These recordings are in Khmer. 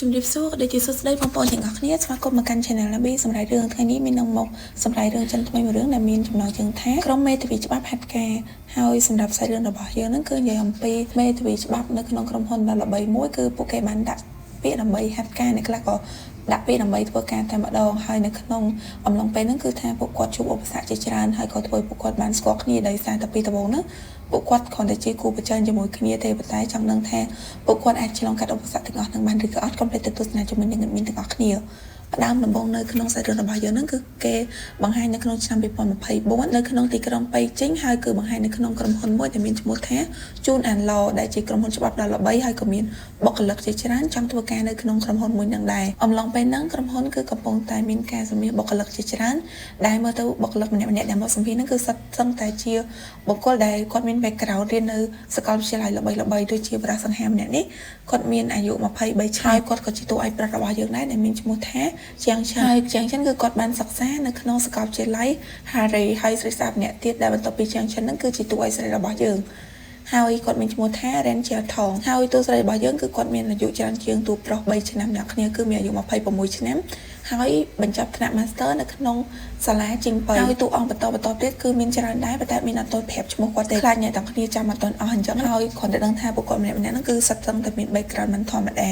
ជំរាបសួរដូចជាសួស្តីបងប្អូនទាំងអស់គ្នាស្វាគមន៍មកកាន់ Channel ណាប៊ីសម្រាប់រឿងថ្ងៃនេះមាននឹងមកសម្រាប់រឿងចិនថ្មីមួយរឿងដែលមានចំណងជើងថាក្រុមមេធាវីច្បាប់ហាត់ការហើយសម្រាប់សាច់រឿងរបស់យើងហ្នឹងគឺនិយាយអំពីមេធាវីច្បាប់នៅក្នុងក្រុមហ៊ុនដ៏ល្បីមួយគឺពួកគេបានដាក់ពាក្យដើម្បីហាត់ការអ្នកខ្លះក៏ដាក់ពាក្យដើម្បីធ្វើការតែម្ដងហើយនៅក្នុងអំឡុងពេលហ្នឹងគឺថាពួកគាត់ជួបឧបសគ្គជាច្រើនហើយក៏ធ្វើពួកគាត់បានស្គាល់គ្នាដោយសារតែពីដំបូងហ្នឹងពួកគាត់គ្រាន់តែជាគូប្រជែងជាមួយគ្នាទេប៉ុន្តែចង់ដឹងថាពួកគាត់អាចឆ្លងកាត់ឧបសគ្គទាំងអស់ហ្នឹងបានឬក៏អត់កុំភ្លេចទៅទស្សនាជាមួយនឹងអ្នកទាំងអស់គ្នាផ្ដើមដំបូងនៅក្នុងសាច់រឿងរបស់យើងហ្នឹងគឺគេបង្ហាញនៅក្នុងឆ្នាំ2024នៅក្នុងទីក្រុងប៉េជីងហើយគឺបង្ហាញនៅក្នុងក្រុមហ៊ុនមួយដែលមានឈ្មោះថា Jun and Law ដែលជាក្រុមហ៊ុនច្បាប់ដ៏ល្បីហើយក៏មានបុគ្គលិកជាច្រើនចង់ធ្វើការនៅក្នុងក្រុមហ៊ុនមួយហ្នឹងដែរអំឡុងពេលហ្នឹងក្រុមហ៊ុនគឺកំពុងតែមានការសម្ភាសបុគ្គលិកជាច្រើនដែលមើលទៅបុគ្គលិកម្នាក់ៗដែលមកសម្ភាសហ្នឹងគឺសិតសឹងតែជាបុគ្គលដែលគាត់មាន background រៀននៅសាកលវិទ្យាល័យល្បីៗដូចជាប្រាសង្ហាម្នាក់នេះគាត់មានអាយុ23ឆ្នាំគាត់ក៏ជាតួឯកប្រុសរបស់យើងដែរដែលមានឈ្មោះថាជាងឆាយជាងឆានគឺគាត់បានសិក្សានៅក្នុងសាកលវិទ្យាល័យ Harry ហើយស្រីស្អាតម្នាក់ទៀតដែលបន្ទាប់ពីជាងឆានហ្នឹងគឺជាតួឯកស្រីរបស់យើងហើយគាត់មានឈ្មោះថា Ranger Thong ហើយតួស្រីរបស់យើងគឺគាត់មានអាយុច្រើនជាងតួប្រុស3ឆ្នាំអ្នកគ្នាគឺមានអាយុ26ឆ្នាំហើយបញ្ចប់ថ្នាក់ Master នៅក្នុងសាលាជីងប៉ៃហើយតួអង្គបន្តទៀតគឺមានច្រើនដែរប៉ុន្តែមានអត់ទាន់ប្រាប់ឈ្មោះគាត់ទេខ្លាចអ្នកទាំងគ្នាចាំអត់ទាន់អស់អញ្ចឹងហើយគ្រាន់តែដឹងថាពួកគាត់ម្នាក់ៗហ្នឹងគឺសិតសឹងតែមាន background មិនធម្មត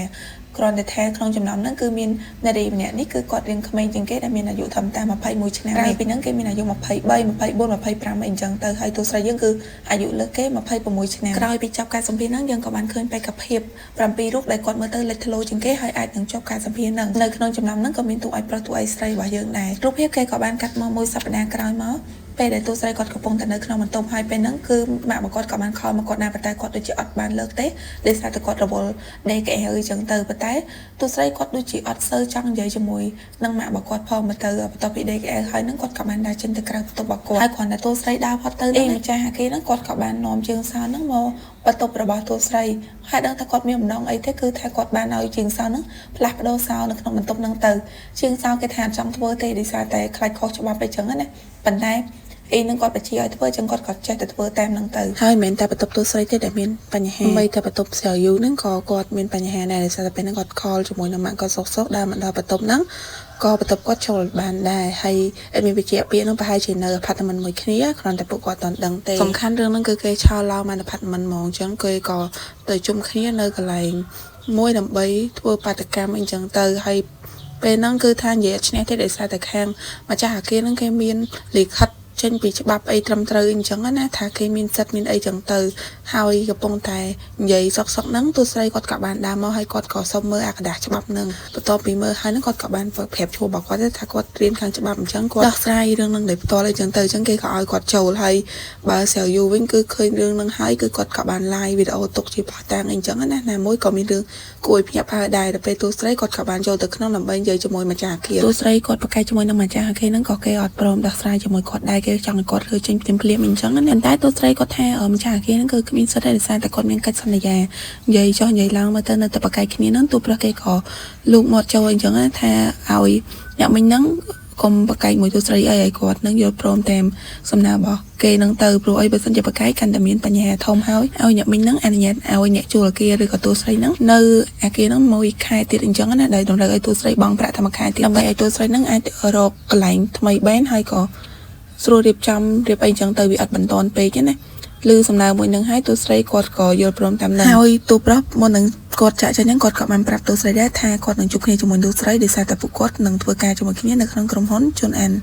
ាគ្រាន់តែថាក្នុងចំណោមហ្នឹងគឺមាននារីម្នាក់នេះគឺគាត់រៀងក្មេងជាងគេដែលមានអាយុត្រឹមតែ21ឆ្នាំហើយពីហ្នឹងគេមានអាយុ23 24 25អីអញ្ចឹងទៅហើយតួស្រីយើងគឺអាយុលើសគេ26ឆ្នាំក្រោយពីចប់ការសម្ភាសន៍ហ្នឹងយើងក៏បានឃើញបេក្ខភាព7រូបដែលគាត់មើលទៅលេចធ្លោជាងគេហើយអាចនឹងចប់ការសម្ភាសន៍ហ្នឹងនៅក្នុងចំណោមហ្នឹងក៏មានតួឯកប្រុសតួឯកស្រីរបស់យើងដែររូបភាពគេក៏បានកាត់មកមួយសប្តាហ៍ក្រោយមកពេលដែលតួស្រីគាត់កំពុងតែនៅក្នុងបន្ទប់ហើយពេលហ្នឹងគឺម៉ាក់របស់គាត់ក៏បានខលមកគាត់ដែរប៉ុន្តែគាត់ដូចជាអត់បានលើកទេដោយសារតែគាត់រវល់ដេកក្អែអញ្ចឹងទៅប៉ុន្តែតួស្រីគាត់ដូចជាអត់សូវចង់និយាយជាមួយនឹងម៉ាក់របស់គាត់ផងមកទៅបន្ទាប់ពីដេកក្អែហើយហ្នឹងគាត់ក៏បានដើរចេញទៅក្រៅបន្ទប់របស់គាត់ហើយគ្រាន់តែតួស្រីដើរផុតទៅម្ចាស់អាគារហ្នឹងគាត់ក៏បាននាំជើងសោហ្នឹងមកបន្ទប់របស់តួស្រីហើយដឹងថាគាត់មានបំណងអីទេគឺថាគាត់បានឲ្យជើងសោហ្នឹងផ្លាស់ប្ដូរសោនៅក្នុងបន្ទប់ហ្នឹងទៅជើងសោគេថាអត់ចង់ធ្វើទេដោយសារតែខ្លាចខុសច្បាប់អីចឹងណាប៉ុន្តែអីនឹងគាត់បញ្ជាឲ្យធ្វើចឹងគាត់ក៏ចេះតែធ្វើតាមហ្នឹងទៅហើយមិនមែនតែបន្ទប់តួស្រីទេដែលមានបញ្ហាបីតែបន្ទប់ស្រាវយូហ្នឹងក៏គាត់មានបញ្ហាដែរដោយសារតែពេលហ្នឹងគាត់ខលជាមួយនឹងម៉ាក់គាត់សុកដើរមកដល់បន្ទប់ហ្នឹងក៏បន្ទប់គាត់ចូលបានដែរហើយអត់មានវិជ្ជាពាក្យហ្នឹងប្រហែលជានៅ apartment មួយគ្នាគ្រាន់តែពួកគាត់អត់ដឹងទេសំខាន់រឿងហ្នឹងគឺគេឆោឡោមក apartment ហ្មងចឹងគេក៏ទៅជុំគ្នានៅកន្លែងមួយដើម្បីធ្វើបាតកម្មអីចឹងទៅហើយពេលហ្នឹងគឺថានិយាយឈ្នះទេដោយសារតែខាងម្ចាស់អាគារហ្នឹងគេមានលិខិតចេញពីច្បាប់អីត្រឹមត្រូវអញ្ចឹងណាថាគេមានសិទ្ធិមានអីចឹងទៅហើយកំពុងតែនិយាយសុកហ្នឹងតួស្រីគាត់ក៏បានដើរមកហើយគាត់ក៏សុំមើលអាក្តារច្បាប់ហ្នឹងបន្ទាប់ពីមើលហើយហ្នឹងគាត់ក៏បានប្រាប់ឈ្មោះរបស់គាត់ថាគាត់រៀនខាងច្បាប់អញ្ចឹងគាត់ដោះស្រាយរឿងហ្នឹងដោយផ្ទាល់អីចឹងទៅអញ្ចឹងគេក៏ឲ្យគាត់ចូលហើយបើស្រាវយូវិញគឺឃើញរឿងហ្នឹងហើយគឺគាត់ក៏បាន live វីដេអូទុកជាផុសតាំងអីចឹងណាមួយក៏មានរឿងគួរឲ្យភ្ញាក់ផ្អើលដែរតែពេលតួស្រីគាត់ក៏បានចូលទៅក្នុងដើម្បីនិយាយជាមួយម្ចាស់អាគារតួស្រីគាត់ប្រកែកជាមួយនឹងម្ចាស់អាគារហ្នឹងក៏គេអត់ព្រមដោះស្រាយជាមួយគាត់ដែរគេចង់ឲ្យគាត់ធ្វើចេញភ្លាមៗអញ្ចឹងណាប៉ុន្តែតួស្រីគាត់ថាម្ចាស់អាគារហ្នឹងគឺគ្មានសិទ្ធិទេដោយសារតែគាត់មានកិច្ចសន្យានិយាយចុះនិយាយឡើងមើលទៅនៅតែប្រកែកគ្នាហ្នឹងតួប្រុសគេក៏លូកមាត់ចូលអញ្ចឹងណាថាឲ្យអ្នកមិញហ្នឹងកុំប្រកែកមួយតួស្រីអីឲ្យគាត់នឹងយល់ព្រមតាមសំណើរបស់គេនឹងទៅព្រោះអីបើសិនជាប្រកែកកាន់តែមានបញ្ហាធំហើយឲ្យអ្នកមិញហ្នឹងអនុញ្ញាតឲ្យអ្នកជួលអាគារឬក៏តួស្រីហ្នឹងនៅអាគារហ្នឹងមួយខែទៀតអញ្ចឹងណាដែលតម្រូវឲ្យតួស្រីបង់ប្រាក់តែមួយខែទៀតដើម្បីឲ្យតួស្រីហ្នឹងអាចរកកន្លែងថ្មីបែនហើយក៏ស្រួលរៀបចំរៀបអីអញ្ចឹងទៅវាអត់បន្តពេកណាឬសំណើមួយនឹងឲ្យតួស្រីគាត់ក៏យល់ព្រមតាមនឹងហើយតួប្រុសមុននឹងគាត់ចាក់ចឹងគាត់ក៏បានប្រាប់តួស្រីដែរថាគាត់នឹងជួបគ្នាជាមួយតួស្រីដោយសារតែពួកគាត់នឹងធ្វើការជាមួយគ្នានៅក្នុងក្រុមហ៊ុន Jun and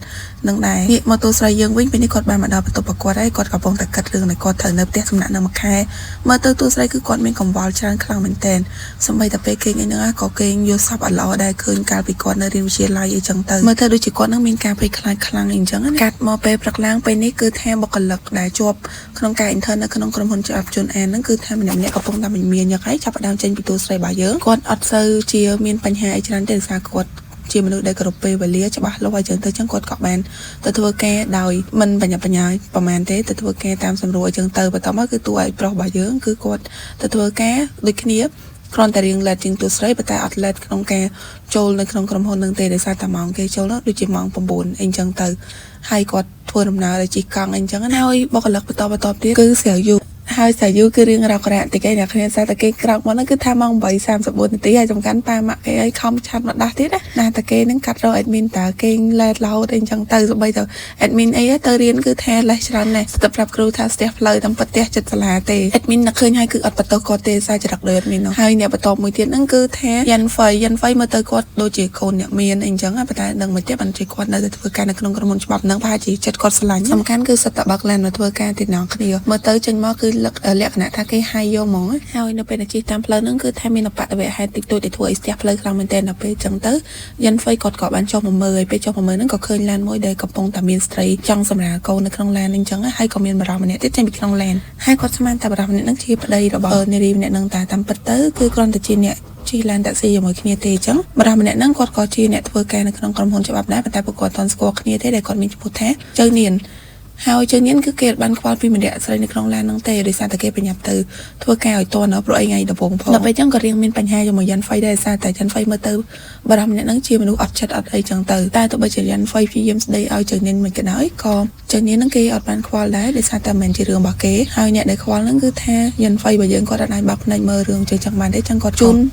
នឹងដែរនេះមកតួស្រីយើងវិញពេលនេះគាត់បានមកដល់បន្ទប់របស់គាត់ហើយគាត់កំពុងតែគិតរឿងដែលគាត់ត្រូវនៅផ្ទះសំណាក់នៅមួយខែមើលទៅតួស្រីគឺគាត់មានកង្វល់ច្រើនខ្លាំងមែនទែនសម្បីតែពេលគេងអីហ្នឹងក៏គេងយល់សប្តិអត់ល្អដែរឃើញកាលពីគាត់នៅរៀនវិទ្យាល័យអីចឹងទៅមើលទៅដូចជាគាត់នឹងមានការភ័យខ្លាចខ្លាំងអីចឹងណាកាត់មកពេលព្រឹកឡើងពេលនេះគឺថាបុគ្គលិកដែលជាប់ក្នុងការ intern នៅក្នុងក្រុមហ៊ុនច្បាប់ Jun and ហ្នឹងគឺថាម្នាក់កំពុងតែមានយ៉ាងហើយចាប់ផ្ដើមចេញពីតួស្រីរបស់យើងគាត់អត់សូវជាមានបញ្ហាអីច្រើនទេដោយសារគាត់ជាមនុស្សដែលគោរពពេលវេលាច្បាស់លាស់អញ្ចឹងទៅចឹងគាត់ក៏បានទៅធ្វើការដោយមិនបញ្ញាបញ្ញាប្រហែលទេទៅធ្វើការតាមសម្រួលអញ្ចឹងទៅបន្ទាប់មកគឺតួឯកប្រុសរបស់យើងគឺគាត់ទៅធ្វើការដូចគ្នាគ្រាន់តែរៀងឡែតជាងតួស្រីប៉ុន្តែអត់ឡែតក្នុងការចូលនៅក្នុងក្រុមហ៊ុននឹងទេដោយសារតែម៉ោងគេចូលដូចជាម៉ោង9អីចឹងទៅហើយគាត់ធ្វើដំណើរដោយជិះកង់អីចឹងណាហើយបុគ្គលិកបន្តទៀតគឺស្រាវយូហ ហើយសាយូគឺរឿងរ៉ាវក្រៅតែគេអ្នកគ្នាសាតែគេក្រោកមកហ្នឹងគឺថាម៉ោង 8:34 នាទីហើយសំខាន់ប៉ាម៉ាក់គេឲ្យខំឆាត់មកដាស់ទៀតណាតែគេហ្នឹងកាត់រក admin តើគេឡែតឡោតអីចឹងទៅសូម្បីទៅ admin អីទៅរៀនគឺថាលេះច្រើនណាស់ស្ទើរប្រាប់គ្រូថាស្ទះផ្លូវតាមផ្ទះចិត្តសាលាទេ admin នឹកឃើញហើយគឺអត់បន្ទោសគាត់ទេសារចរិតដោយ admin ហ្នឹងហើយអ្នកបន្តមួយទៀតហ្នឹងគឺថាយ៉ាន់ហ្វៃមើលទៅគាត់ដូចជាកូនអ្នកមានអីចឹងប៉ុន្តែដឹងមិនទេបានជាគាត់នៅតែធ្វើការនៅក្នុងក្រុមហ៊ុនច្បាប់ហ្នឹងប្រហែលជាចិត្តគាត់ស្រឡាញ់សំខាន់គឺសិតតបាក់ឡានមកធ្វើការទីណងគ្នាមើលទៅចេញមកគឺលក្ខណៈថាគេហាយយកហ្មងហើយនៅពេលដែលជិះតាមផ្លូវហ្នឹងគឺថាមានបដិវៈហេតុតិចតួចដែលធ្វើឲ្យស្ទះផ្លូវខ្លាំងមែនទែនដល់ពេលចឹងទៅយ៉ាន់ហ្វៃគាត់ក៏បានចុះមកមើលហើយពេលចុះមកមើលហ្នឹងក៏ឃើញឡានមួយដែលកំពុងតែមានស្ត្រីចង់សម្រាលកូននៅក្នុងឡានហ្នឹងចឹងហើយក៏មានបារម្ភម្នាក់ទៀតចេញពីក្នុងឡានហើយគាត់ស្មានតែបារម្ភម្នាក់ហ្នឹងជាប្តីរបស់នារីម្នាក់ហ្នឹងតែតាមពិតទៅគឺគ្រាន់តែជាអ្នកជិះឡានតាក់ស៊ីជាមួយគ្នាទេអញ្ចឹងបារម្ភម្នាក់ហ្នឹងគាត់ក៏ជាអ្នកធ្វើការនៅក្នុងក្រុមហ៊ុនច្បាប់ដែរប៉ុន្តែពួកគាត់អត់ស្គាល់គ្នាទេដែលគាត់មានឈ្មោះថាចៅនាងហើយជើងនេះគឺគេបានខ្វល់ពីម្នាក់ស្រីនៅក្នុងឡានហ្នឹងទេដោយសារតែគេប្រញាប់ទៅធ្វើការឲ្យតន់ព្រោះអីថ្ងៃដំបូងផងដល់ពេលចឹងក៏រៀងមានបញ្ហាជាមួយយ៉ាន់ហ្វៃដែរសារតែយ៉ាន់ហ្វៃមើលទៅបារម្ភម្នាក់ហ្នឹងជាមនុស្សអត់ចិត្តអត់អីចឹងទៅតែទោះបីជាយ៉ាន់ហ្វៃព្យាយាមស្ដីឲ្យជើងនេះមិនក៏ដោយក៏ជើងនេះហ្នឹងគេអត់បានខ្វល់ដែរដោយសារតែមិនមែនជារឿងរបស់គេហើយអ្នកដែលខ្វល់ហ្នឹងគឺថាយ៉ាន់ហ្វៃបើយើងគាត់អត់អាចបាក់ភ្នែកមើលរឿងចឹងបានទេចឹងគាត់ជូន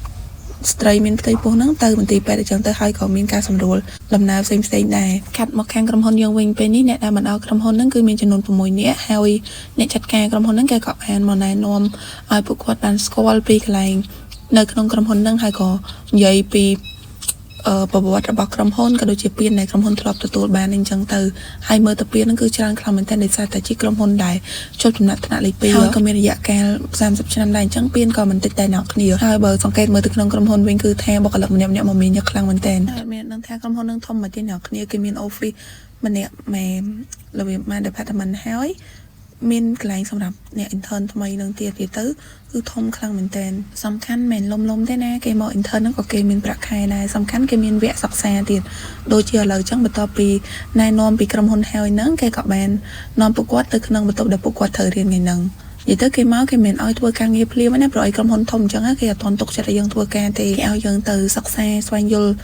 ស្ត្រីមានផ្ទៃពោះហ្នឹងទៅមន្ទីរពេទ្យអញ្ចឹងទៅហើយក៏មានការសម្រួលដំណើរផ្សេងដែរកាត់មកខាងក្រុមហ៊ុនយើងវិញពេលនេះអ្នកដែលបណ្ដោះក្រុមហ៊ុនហ្នឹងគឺមានចំនួន6នាក់ហើយអ្នកចាត់ការក្រុមហ៊ុនហ្នឹងគេក៏បានមកណែនាំឲ្យពួកគាត់បានស្គាល់ពីកន្លែងនៅក្នុងក្រុមហ៊ុនហ្នឹងហើយក៏និយាយពីប្រវត្តិរបស់ក្រុមហ៊ុនក៏ដូចជាពានដែលក្រុមហ៊ុនធ្លាប់ទទួលបានអញ្ចឹងទៅហើយមើលទៅពានហ្នឹងគឺច្រើនខ្លាំងមែនទែនដោយសារតែជាក្រុមហ៊ុនដែលជាប់ចំណាត់ថ្នាក់លេខ2ហើយក៏មានរយៈកាល30ឆ្នាំដែរអញ្ចឹងពានក៏មិនតិចតែអ្នកគ្នាហើយបើសង្កេតមើលទៅក្នុងក្រុមហ៊ុនវិញគឺថាបុគ្គលិកម្នាក់មកមានខ្លាំងមែនទែនហើយមានដឹងថាក្រុមហ៊ុននឹងធំមកទៀតអ្នកគ្នាគេមាន office ម្នាក់ម៉ែរបៀបម៉ែ department ហើយមានកន្លែងសម្រាប់អ្នក intern ថ្មីនឹងទៀតទៅគឺធំខ្លាំងមែនទែនសំខាន់មិនលំទេណាគេមក intern ហ្នឹងក៏គេមានប្រាក់ខែដែរសំខាន់គេមានវគ្គសិក្សាទៀតដូចជាឥឡូវចឹងបន្ទាប់ពីណែនាំពីក្រុមហ៊ុនហើយហ្នឹងគេក៏បាននាំពួកគាត់ទៅក្នុងបន្ទប់ដែលពួកគាត់ត្រូវរៀនថ្ងៃហ្នឹងនិយាយទៅគេមកគេមិនឲ្យធ្វើការងារភ្លាមណាព្រោះឲ្យក្រុមហ៊ុនធំអញ្ចឹងគេអត់ទាន់ទុកចិត្តឲ្យយើងធ្វើការទេគេឲ្យយើងទៅសិក្សាស្វែងយល់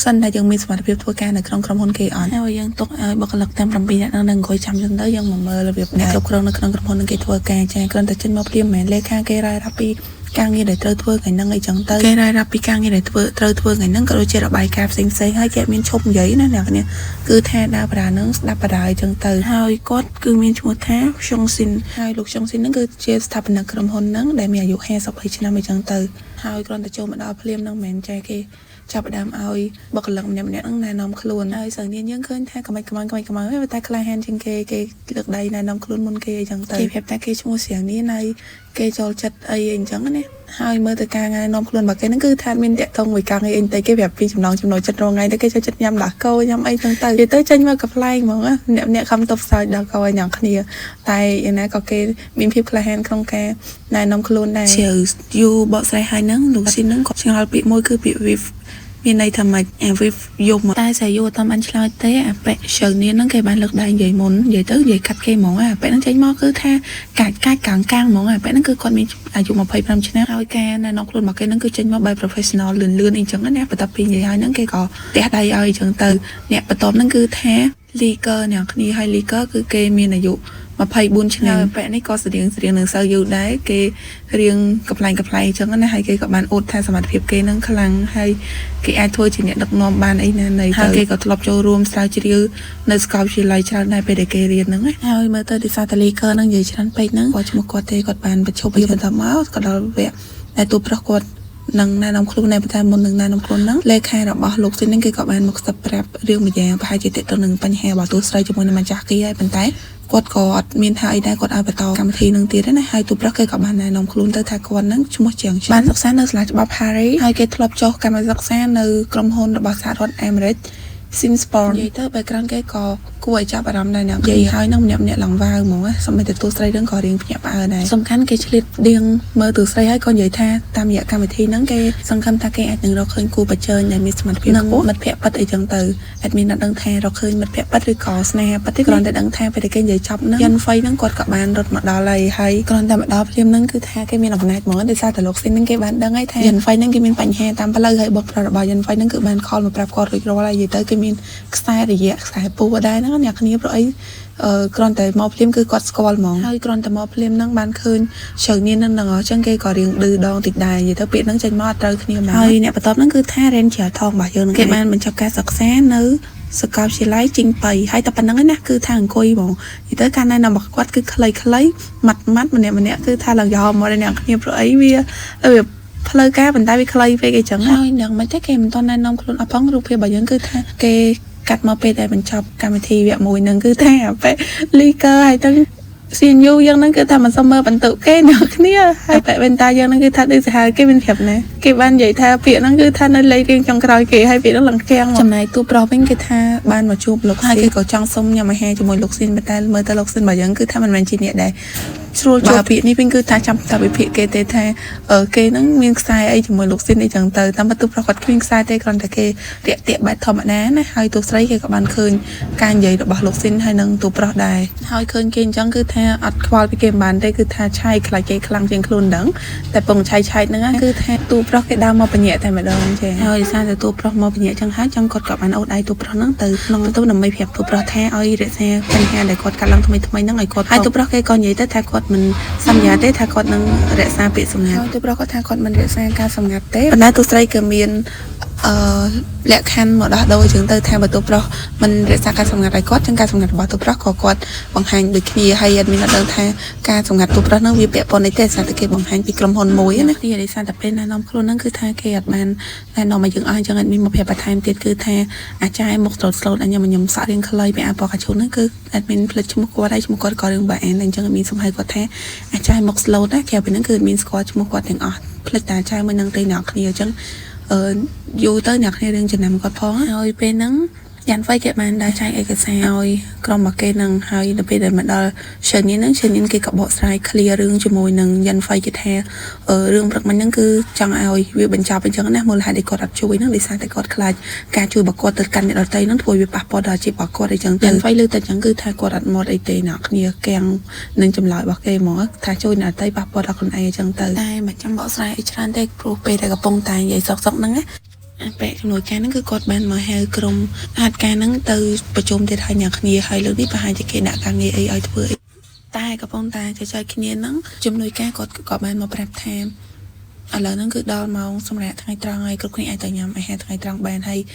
សិនតែយើងមានសមត្ថភាពធ្វើការនៅក្នុងក្រុមហ៊ុនគេអត់ហើយយើងទុកឲ្យបុគ្គលិកតាម7នាក់ហ្នឹងអង្គុយចាំចឹងទៅយើងមកមើលរបៀបអ្នកគ្រប់គ្រងនៅក្នុងក្រុមហ៊ុននឹងគេធ្វើការចាគ្រាន់តែចេញមកភ្លាមមិនមែនលេខាគេរាយរាប់ពីការងារដែលត្រូវធ្វើថ្ងៃហ្នឹងអីចឹងទៅគេរាយរាប់ពីការងារដែលត្រូវធ្វើថ្ងៃហ្នឹងក៏ដូចជារបាយការណ៍ផ្សេងហើយគេមានឈប់និយាយណាអ្នកគ្នាគឺថាដើរបដាហ្នឹងស្ដាប់បដាអីចឹងទៅហើយគាត់គឺមានឈ្មោះថាឈុងស៊ីនហើយលោកឈុងស៊ីនហ្នឹងគឺជាស្ថាបនិកក្រុមហ៊ុនហ្នឹងដែលមានអាយុ50ឆ្នាំអីចឹងទៅហើយគ្រាន់តែចូលមកដល់ភ្លាមហ្នឹងមិនមែនចែគេចាប់ផ្ដើមឲ្យបុគ្គលិកម្នាក់ហ្នឹងណែនាំខ្លួនហើយស្រីនាងយើងឃើញថាក្មេងហើយតែក្លាហានជាងគេលើកដៃណែនាំខ្លួនមុនគេអញ្ចឹងទៅគេប្រាប់ថាគេឈ្មោះស្រីនាងហើយគេចូលចិត្តអីអញ្ចឹងណាហើយមើលទៅការណែនាំខ្លួនរបស់គេហ្នឹងគឺថាមានតាក់ទងមួយការងារអីតែគេប្រាប់ពីចំណងចំណុចចិត្តរងថ្ងៃទៅគេចូលចិត្តញ៉ាំដាស់កោញ៉ាំអីចឹងទៅនិយាយទៅចេញមកកំ pl ែងហ្មងអ្នកខំទៅផ្សាយដាស់កោឲ្យញ៉ាំគ្នាតែយ៉ាងណាក៏គេមានភាពក្លាហានក្នុងការណែនាំខ្លួនដែរជាយូបកស្រាយហើយហ្នឹងលោកស៊ីនហ្នឹងគាត់ឆ្ងល់ពាក្យមួយគឺពាក្យ with មានន័យថាម៉េចអាវិយមតែសាយូអត់តាមបានឆ្លើយទេអាប៉ែជើងនេះហ្នឹងគេបានលើកដៃនិយាយមុននិយាយទៅនិយាយកាត់គេហ្មងអាប៉ែហ្នឹងចេញមកគឺថាកាច់កាំងហ្មងអាប៉ែហ្នឹងគឺគាត់មានអាយុ25ឆ្នាំហើយការណែនាំខ្លួនរបស់គេហ្នឹងគឺចេញមកបែប professional លឿនអីចឹងណាបន្ទាប់ពីនិយាយហើយហ្នឹងគេក៏ទះដៃឲ្យអញ្ចឹងទៅអ្នកបន្ទាប់ហ្នឹងគឺថា leaker អ្នកគ្នាហើយ leaker គឺគេមានអាយុ24ឆ្នាំប៉ែនេះក៏ស្រៀងនឹងសៅយូរដែរគេរៀងកំ pl ែងអញ្ចឹងណាហើយគេក៏បានអួតថាសមត្ថភាពគេនឹងខ្លាំងហើយគេអាចធ្វើជាអ្នកដឹកនាំបានអីណានៃហើយគេក៏ធ្លាប់ចូលរួមស្រាវជ្រាវនៅសាកលវិទ្យាល័យច្រើនដែរពេលដែលគេរៀនហ្នឹងហើយមើលទៅដោយសារតែ leaker ហ្នឹងនិយាយច្រើនពេកហ្នឹងគាត់ឈ្មោះគាត់ទេគាត់បានបញ្ឈប់ពីបន្តមកក៏ដល់វគ្គតែទូប្រុសគាត់នឹងណែនាំខ្លួនតែបន្តែមុននឹងណែនាំខ្លួនហ្នឹងលេខារបស់លោកស៊ីនហ្នឹងគេក៏បានមកស្ដាប់ប្រាប់រឿងមួយយ៉ាងប្រហែលជាទាក់ទងនឹងបញ្ហារបស់ទូស្រីជាមួយនឹងម្ចាស់គេហើយប៉ុន្តែគាត់ក៏អត់មានថាអីដែរគាត់ឲ្យបន្តកម្មវិធីនឹងទៀតណាហើយទូប្រុសគេក៏បានណែនាំខ្លួនទៅថាគាត់នឹងឈ្មោះជាងបានសិក្សានៅសាលាច្បាប់ Harry ហើយគេធ្លាប់ចុះកម្មសិក្សានៅក្រុមហ៊ុនរបស់សហរដ្ឋអាមេរិក Sinsport និយាយទៅ background គេក៏គួរឲ្យចាប់អារម្មណ៍ដែរអ្នកនិយាយហើយនឹងម្នាក់ឡើងវ៉ាវហ្មងសម្រាប់តែទូស្រីនឹងក៏រៀងភ្ញាក់ផ្អើលដែរសំខាន់គេឆ្លៀតដៀងមើលទូស្រីហើយក៏និយាយថាតាមរយៈកម្មវិធីហ្នឹងគេសង្ឃឹមថាគេអាចនឹងរកឃើញគូប្រជែងដែលមានសមត្ថភាពខ្ពស់មិត្តភក្តិពិតអីចឹងទៅ admin អត់ដឹងថារកឃើញមិត្តភក្តិពិតឬក៏ស្នេហាពិតទេគ្រាន់តែដឹងថាពេលគេនិយាយចប់ហ្នឹងយ៉ាន់ហ្វៃហ្នឹងគាត់ក៏បានរត់មកដល់ហើយគ្រាន់តែមកដល់ភ្លាមហ្នឹងគឺថាគេមានអំណាចហ្មងដោយសារតែលោកស៊ីនហ្នឹងគេបានដឹងហើយថាយ៉ាន់ហ្វៃហ្នឹងគេមានបញ្ហាតាមផ្លូវហើយបុកប្ររបស់យ៉ាន់ហ្វៃហ្នឹងគឺបានខលមកប្រាប់គាត់រួចរាល់ហើយនិយាយទៅគេមានខ្សែរយៈខ្សែពោះដែរហ្នឹងអ្នកគ្នាព្រោះអី គ្រាន់តែមកភ្លាមគឺគាត់ស្គាល់ហ្មងហើយគ្រាន់តែមកភ្លាមហ្នឹងបានឃើញជ្រើនាងនឹងអញ្ចឹងគេក៏រៀងឌឺដងតិចដែរនិយាយទៅពាក្យហ្នឹងចេញមកអត់ត្រូវគ្នាហ្មងហើយអ្នកបន្ទាប់ហ្នឹងគឺថា Ranger ថងរបស់យើងគេបានបញ្ចប់ការសិក្សានៅសាកលវិទ្យាល័យជីងប៉ៃហើយតែប៉ុណ្្នឹងឯណាគឺថាអង្គុយហ្មងនិយាយទៅការណែនាំរបស់គាត់គឺខ្លីៗម៉ាត់ម្នាក់គឺថាឡើងយកមកអ្នកគ្នាព្រោះអីវាផ្លូវការប៉ុន្តែវាខ្លីពេកអីចឹងហើយនឹងមិនទេគេមិនទាន់ណែនាំខ្លួនអត់ផងរូបភាពរបស់យើងគឺថាគេកាត់មកពេលដែលបញ្ចប់កម្មវិធីវគ្គ1ហ្នឹងគឺថាពេលលីកើហើយទៅស៊ីនយូយ៉ាងហ្នឹងគឺថាមិនសមមើលបន្ទុកគេអ្នកគ្នាហើយបែបវិញតាយ៉ាងហ្នឹងគឺថាដូចសាហាវគេមានប្រាប់ណាគេបាននិយាយថាពាក្យហ្នឹងគឺថានៅលេខរៀងចុងក្រោយគេហើយពាក្យហ្នឹងឡើងជាងចំណែកទូប្រុសវិញគេថាបានមកជួបលោកហើយគេក៏ចង់សុំញ៉ាំអាហារជាមួយលោកស៊ីនតែមើលទៅលោកស៊ីនរបស់យើងគឺថាមិនមែនជាអ្នកដែរស្រួលជួបពាក្យនេះវិញគឺថាចាំតាវិភាគគេទេថាគេហ្នឹងមានខ្សែអីជាមួយលោកស៊ីនអីចឹងទៅតាមទូប្រុសគាត់គ្មានខ្សែទេគ្រាន់តែគេរាក់ទាក់បែបធម្មតាណាហើយទូស្រីគេក៏បានឃើញការនិយាយរបស់លោកស៊ីនហើយនឹងទូប្រុសដែរហើយឃើញគេអញ្ចឹងគឺថាអត់ខ្វល់ពីគេមិនបានទេគឺថាឆាយខ្លាចគេខ្លាំងជាងខ្លួនដឹងតែពងឆាយហ្នឹងគឺថាទូប្រុសគេដើរមកបញ្ញាតែម្ដងចេះហើយដោយសារតែទូប្រុសមកបញ្ញាចឹងហើយចឹងគាត់ក៏បានអូនដៃទូប្រុសហ្នឹងទៅក្នុងបន្ទប់ដើម្បីប្រាប់ទូប្រុសថាឲ្យរក្សាបញ្ហាដែលគាត់កាត់ឡើងថ្មីហ្នឹងឲ្យគាត់ហើយទូប្រុសគេក៏និយាយទៅថាគាត់មិនសន្យាទេថាគាត់នឹងរក្សាពាក្យសម្ងាត់ហើយទូប្រុសគាត់ថាគាត់មិនរក្សាការសម្ងាត់ទេប៉ុន្តែទូស្រីក៏មានលក្ខខណ្ឌមកដោះដូរជាងទៅថាបើទូប្រុសមិនរក្សាការសម្ងាត់ឲ្យគាត់ចឹងការសម្ងាត់របស់ទូប្រុសក៏គាត់បង្ហាញដូចគ្នាហើយអត់មានដឹងថាការសម្ងាត់ទូប្រុសហ្នឹងវាពាក់ព័ន្ធនេះទេសារតែគេបង្ហាញពីក្រុមហ៊ុនមួយណានេះដោយសារតែពេលណែនាំខ្លួនហ្នឹងគឺថាគេអត់បានណែនាំឲ្យយើងអស់ចឹងអត់មានមកប្រាប់បន្ថែមទៀតគឺថាអាចារ្យមុខស្លូតអញខ្ញុំសាក់រៀងខ្លីពីអាពកកាជូនហ្នឹងគឺអត់មានផ្លិចឈ្មោះគាត់ហើយឈ្មោះគាត់ក៏រឿងបែអានអញ្ចឹងអត់មានសំហៅគាត់ថាអាចារ្យមុខស្លូតណាក្រៅពីហ្នឹងគឺអត់មានស្គាល់ឈ្មោះគាត់ទាំងអស់ផ្លិចតែអាចារ្យមួយនឹងទេអ្នកគ្នាអញ្ចឹងយូរទៅអ្នកគ្នារឿងចំណាំគាត់ផងហើយពេលហ្នឹងយ៉ាន់វ៉ៃគេបានដើរចែកឯកសារឲ្យក្រុមរបស់គេនឹងហើយដល់ពេលដែលមកដល់ឈើនេះគេក៏បកស្រាយ clear រឿងជាមួយនឹងយ៉ាន់វ៉ៃគេថារឿងព្រឹកមិញហ្នឹងគឺចង់ឲ្យវាបញ្ចប់អញ្ចឹងណាមូលហេតុដែលគាត់អត់ជួយហ្នឹងដោយសារតែគាត់ខ្លាចការជួយរបស់គាត់ទៅកាន់អ្នកដទៃហ្នឹងធ្វើវាប៉ះពាល់ដល់អាជីពរបស់គាត់អញ្ចឹងយ៉ាន់វ៉ៃលើតែអញ្ចឹងគឺថាគាត់អត់មកអីទេអ្នកគ្នាកាំងនឹងចម្លើយរបស់គេហ្មងថាជួយអ្នកដទៃប៉ះពាល់ដល់ខ្លួនឯងអញ្ចឹងទៅតែមិនចាំបកស្រាយអីច្រើនទេព្រោះពេលដែលកំពុងតែនិយាយសក់ហ្នឹងណាពាក់ជំនួយការហ្នឹងគឺគាត់បានមកហៅក្រុមហាត់ការហ្នឹងទៅប្រជុំទៀតហើយអ្នកគ្នាហើយលើកនេះប្រហែលជាគេដាក់ការងារអីឲ្យធ្វើអីតែកំពុងតែចែកគ្នាហ្នឹងជំនួយការគាត់ក៏បានមកប្រាប់ថាឥឡូវហ្នឹងគឺដល់ម៉ោងសម្រាប់ថ្ងៃត្រង់ហើយគ្រប់គ្នាអាចទៅញ៉ាំអាហារថ្ងៃត្រង់បានហើយ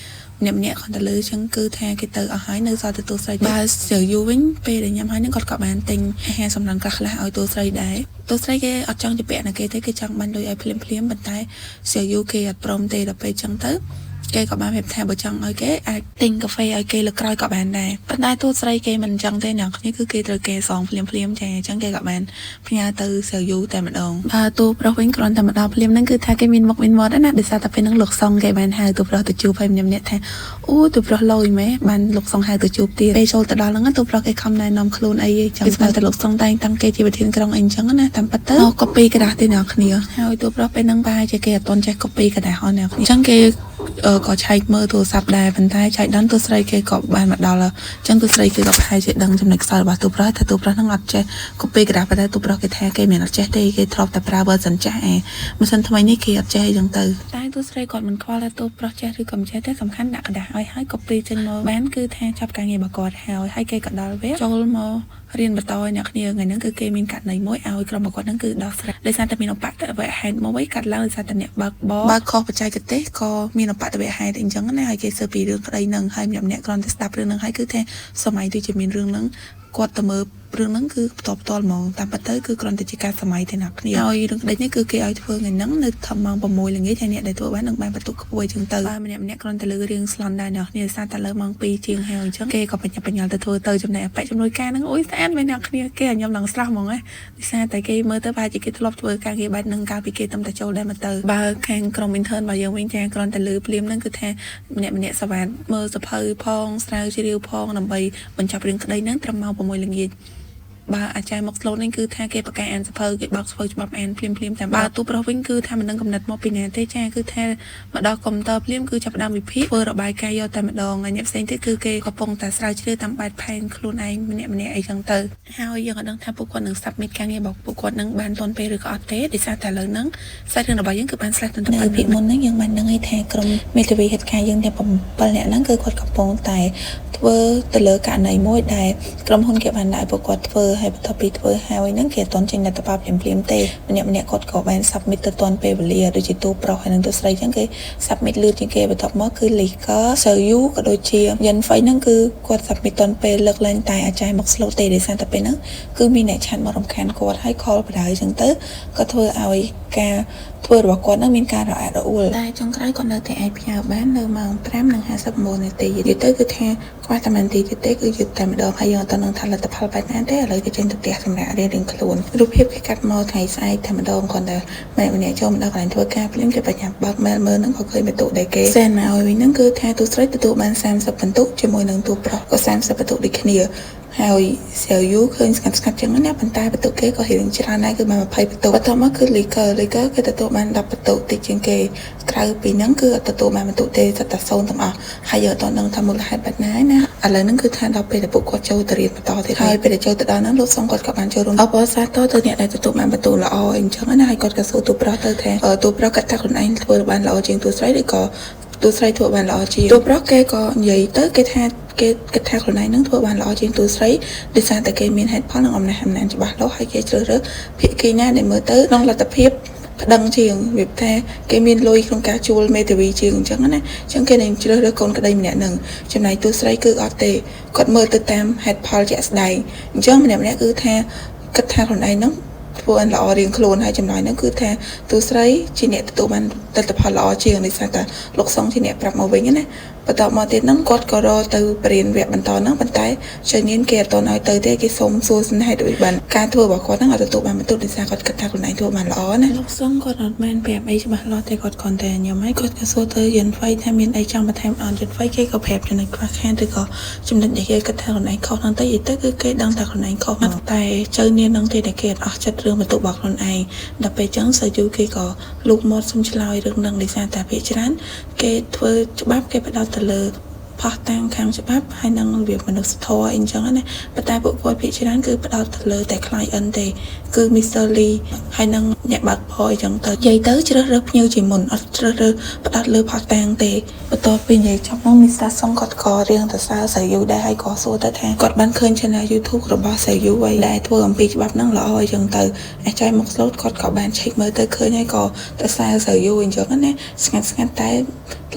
ម្នាក់គាត់ទៅលើចឹងគឺថាគេទៅអស់ហើយនៅសល់តែទូស្រីបើស្រីយូវិញពេលដែលញ៉ាំហើយហ្នឹងគាត់ក៏បានទិញអាហារសម្រន់ខ្លះឲ្យទូស្រីដែរទូស្រីគេអត់ចង់ជពាក់ណាគេទេគេចង់បានលុយឲ្យភ្លាមប៉ុន្តែស្រីយូគេអត់ព្រមទេដល់ពេលចឹងទៅគេក៏បានប្រាប់ថាបើចង់ឲ្យគេអាចទិញកាហ្វេឲ្យគេលើក្រោយក៏បានដែរប៉ុន្តែទូស្រីគេមិនចឹងទេអ្នកគ្នាគឺគេត្រូវគេសងភ្លាមចាអញ្ចឹងគេក៏បានផ្ញើទៅស្រីយូតែម្ដងបើទូប្រុសវិញគ្រាន់តែមកដល់ភ្លាមហ្នឹងគឺថាគេមានមុខមានមាត់ណាដោយសារតែពេលហ្នឹងលោកសងគេបានហៅទូប្រុសទៅជួបហើយម្នាក់ថាអូទូប្រុសលយម៉ែបានលោកសងហៅទៅជួបទៀតពេលចូលទៅដល់ហ្នឹងទូប្រុសគេខំណែនាំខ្លួនអីចឹងស្មានតែលោកសងតែងតាំងគេជាប្រធានក្រុងអីចឹងណាតាមពិតទៅកូពីกระดาษទេអ្នកគ្នាហើយទូប្រុសពេលហ្នឹងប្រហែលជាគេអត់ទាន់ចេះកូពីกระดาษអស់អ្នកគ្នាអញ្ចឹងគេក៏ឆែកមើលទូរស័ព្ទដែរប៉ុន្តែចៃដន្យទូស្រីគេក៏បានមកដល់អញ្ចឹងទូស្រីគេក៏ប្រហែលជាដឹងចំណុចខ្សោយរបស់ទូប្រុសថាទូប្រុសហ្នឹងអត់ចេះកូពីกระดาษប៉ុន្តែទូប្រុសគេថាគេមិនអត់ចេះទេគេធ្លាប់តែប្រើ version ចាស់ម៉ាស៊ីនថ្មីនេះគេអត់ចេះអញ្ចឹងទៅតែទូស្រីគាត់មិនខ្វល់ថាទូប្រុសចេះឬក៏មិនចេះទេសំខាន់ដាក់กระดาษឲ្យហើយកូពីចេញមកបានគឺថាចាប់ការងាររបស់គាត់ហើយគេក៏ដល់ពេលចូលមករៀនបន្តអ្នកគ្នាថ្ងៃហ្នឹងគឺគេមានករណីមួយឲ្យក្រុមរបស់គាត់ហ្នឹងគឺដោះស្រាយដោយសារតែមានអបតវហេតុមួយកាត់ឡើងដោយសារតែអ្នកបើកខុសបច្ចេកទេសក៏មានអបតវហេតុអញ្ចឹងណាហើយគេសើពីរឿងក្តីហ្នឹងហើយម្នាក់គ្រាន់តែស្ដាប់រឿងហ្នឹងហើយគឺថាសម័យដូចជាមានរឿងហ្នឹងគាត់ទៅមើលរឿងហ្នឹងគឺផ្ទាល់ហ្មងតាមពិតទៅគឺគ្រាន់តែជាការសម័យទេអ្នកគ្នាហើយរឿងក្តីនេះគឺគេឲ្យធ្វើថ្ងៃហ្នឹងនៅថឹមម៉ោង6ល្ងាចហើយអ្នកដែលធ្វើបាននឹងបានបន្ទុកខ្ពស់អញ្ចឹងទៅហើយម្នាក់គ្រាន់តែលើរឿងស្លន់ដែរអ្នកគ្នាសារតែលើម៉ោង2ជាងហើយអញ្ចឹងគេក៏បញ្ញាល់ទៅធ្វើទៅចំណែកអបជំនួយការហ្នឹងអូយស្អាតមែនអ្នកគ្នាគេឲ្យខ្ញុំឡើងស្រស់ហ្មងណាដោយសារតែគេមើលទៅប្រហែលជាគេធ្លាប់ធ្វើការងារបែបហ្នឹងកាលពីគេតំតែចូលដែរមកទៅបើខាងក្រុម intern របស់យើងវិញចាគ្រាន់តែលើភ្លាមហ្នឹងគឺថាម្នាក់សវ៉ាតមើលសភៅផងស្រាវជ្រាវផងដើម្បីបញ្ចប់រឿងក្តីហ្នឹងត្រឹមម៉ោង6ល្ងាច បើអាចមកស្លូតនេះគឺថាគេប្រកាសអានសភៅគេបោកសភៅច្បាប់អានភ្លាមតែបើទូប្រុសវិញគឺថាមិនដឹងកំណត់មកពីណាទេចាគឺថាមកដល់កុំព្យូទ័រភ្លាមគឺចាប់ផ្ដើមវិភាគធ្វើរបាយការណ៍យកតែម្ដងហើយអ្នកផ្សេងទៀតគឺគេកំពុងតែស្រាវជ្រាវតាមបែបផែនខ្លួនឯងម្នាក់អីចឹងទៅហើយយើងក៏ដឹងថាពួកគាត់នឹង submit ការងាររបស់ពួកគាត់នឹងបានទាន់ពេលឬក៏អត់ទេដោយសារតែឥឡូវហ្នឹងសាច់រឿងរបស់យើងគឺបានស្លេះទៅពីភាគមុនហ្នឹងយើងបានដឹងឲ្យថាក្រុមមេធាវីហេតុការណ៍យើងទាំង7នាក់ហ្នឹងគឺគាត់កំពុងតែធ្វើទៅលើករណីមួយដែលក្រុមហ៊ុនគេបានដាក់ឲ្យពួកគាត់ធ្វើហើយបន្ទាប់ពីធ្វើហើយហ្នឹងគេអត់ទាន់ចេញលទ្ធផលភ្លាមទេម្នាក់គាត់ក៏បាន submit ទៅទាន់ពេលវេលាដូចជាទូប្រុសហើយនឹងទូស្រីចឹងគេ submit លឿនជាងគេបន្ទាប់មកគឺ legal សូយូក៏ដូចជាយិនហ្វៃហ្នឹងគឺគាត់ submit ទាន់ពេលលើកលែងតែអាចឲ្យមក slot ទេដោយសារតែពេលហ្នឹងគឺមានអ្នកឆាតមករំខានគាត់ហើយ call បដៅចឹងទៅក៏ធ្វើឲ្យការធ្វើរបស់គាត់នឹងមានការរអាក់រអួលតែចុងក្រោយគាត់នៅតែអាចផ្ញើបាននៅម៉ោង 5:59 នាទីនិយាយទៅគឺថាគាត់តែមិនទីទេគឺយឺតតែម្ដងហើយយើងអត់ដឹងថាលទ្ធផលបែបណាទេឥឡូវគេចេញទៅផ្ទះសម្រាប់រៀងខ្លួនរូបភាពគេកាត់មកថ្ងៃស្អែកតែម្ដងគាត់តែម្នាក់ចូលមកដល់កន្លែងធ្វើការភ្លាមគេបញ្ញាបើក mail មើលហ្នឹងក៏ឃើញបន្ទុកដែលគេ send មកឲ្យវិញហ្នឹងគឺថាទូស្រីទទួលបាន30បន្ទុកជាមួយនឹងទូប្រុសក៏30បន្ទុកដូចគ្នាហើយសេលយូឃើញស្ងាត់ចឹងណាប៉ុន្តែបន្ទុកគេក៏រៀងច្រើនដែរគឺបាន20បន្ទុកបន្ទាប់មកគឺ legal គេទទួលបាន10បន្ទុកតិចជាងគេក្រៅពីហ្នឹងគឺអត់ទទួលបានបន្ទុកទេតែ0ទាំងអស់ហើយយើងអត់ដឹងថាមូលហេតុបែបណាណាឥឡូវហ្នឹងគឺថាដល់ពេលដែលពួកគាត់ចូលទៅរៀនបន្តទៀតហើយពេលដែលចូលទៅដល់ហ្នឹងលោកសុងគាត់ក៏បានចូលរួមអបអរសាទរទៅអ្នកដែលទទួលបានបន្ទុកល្អអញ្ចឹងណាហើយគាត់ក៏សួរទូប្រុសទៅថាទូប្រុសគាត់ថាខ្លួនឯងធ្វើបានល្អជាងទូស្រីឬក៏ទូស្រីធ្វើបានល្អជាងទូប្រុសគេក៏និយាយទៅគេថាខ្លួនឯងនឹងធ្វើបានល្អជាងទូស្រីដោយសារតែគេមានហេតុផលនិងអំណះអំណាងច្បាស់លាស់ហើយគេជ្រើសរើសភាគីណាដែលមើលទៅក្នុងលទ្ធភាពប្តឹងជាងវាថាគេមានលុយក្នុងការជួលមេធាវីជាងអញ្ចឹងណាអញ្ចឹងគេនឹងជ្រើសរើសកូនក្តីម្នាក់នឹងចំណែកទូស្រីគឺអត់ទេគាត់មើលទៅតាមហេតុផលជាក់ស្ដែងអញ្ចឹងម្នាក់គឺថាគិតថាខ្លួនឯងនឹងធ្វើឲ្យល្អរៀងខ្លួនហើយចំណុចហ្នឹងគឺថាទូស្រីជាអ្នកទទួលបានលទ្ធផលល្អជាងដោយសារតែលោកសុងជាអ្នកប្រាប់មកវិញណាបន្ទាប់មកទៀតហ្នឹងគាត់ក៏រកទៅបរិញ្ញាបត្របន្តហ្នឹងប៉ុន្តែជើងញៀនគេអត់តន់ឲ្យទៅទេគេសុំសួរស្នេហ៍ដូចបានការធ្វើរបស់គាត់ហ្នឹងអត់ទទួលបានបន្ទុកដោយសារគាត់គិតថាខ្លួនឯងធ្វើបានល្អណាលោកសុងគាត់អត់មែនប្រាប់អីច្បាស់លាស់ទេគាត់គ្រាន់តែញ៉ាំហើយគាត់ក៏សួរទៅយិនហ្វៃថាមានអីចង់បន្ថែមអត់យិនហ្វៃគេក៏ប្រាប់ចំណុចខ្វះខាតឬក៏ចំណុចដែលគេគិតថាខ្លួនឯងខុសហ្នឹងទៅនិយាយទៅគឺគេដឹងថាខ្លួនឯងខុសតែជើងញៀនហ្នឹងទេដែលគេអត់អស់ចិត្តរឿងបន្ទុករបស់ខ្លួនឯងដល់ពេលចឹងសូយូគេក៏លូកមាត់សុំឆ្លើយរឿងហ្នឹងដោយសារតែភាគច្រើនគេធ្វើច្បាប់គេផ្ដោតទៅលើផុសតាំងខាងច្បាប់ហើយនឹងរបៀបមនុស្សធម៌អីចឹងណាប៉ុន្តែពួកគាត់ភាគច្រើនគឺផ្ដោតទៅលើតែ client ទេគឺ Mr. Lee ហើយនឹងអ្នកបើកបរអីចឹងទៅនិយាយទៅជ្រើសរើសភ្ញៀវជាមុនអត់ជ្រើសរើសផ្ដោតលើផុសតាំងទេបន្ទាប់ពីនិយាយចប់មក Mr. Song គាត់ក៏រៀងទៅសើសូយូដែរហើយក៏សួរទៅថាគាត់បានឃើញ channel YouTube របស់សូយូហើយដែលធ្វើអំពីច្បាប់ហ្នឹងល្អអីចឹងទៅអាចឲ្យមក slot គាត់ក៏បាន check មើលទៅឃើញហើយក៏ទៅសើសូយូអញ្ចឹងណាស្ងាត់តែ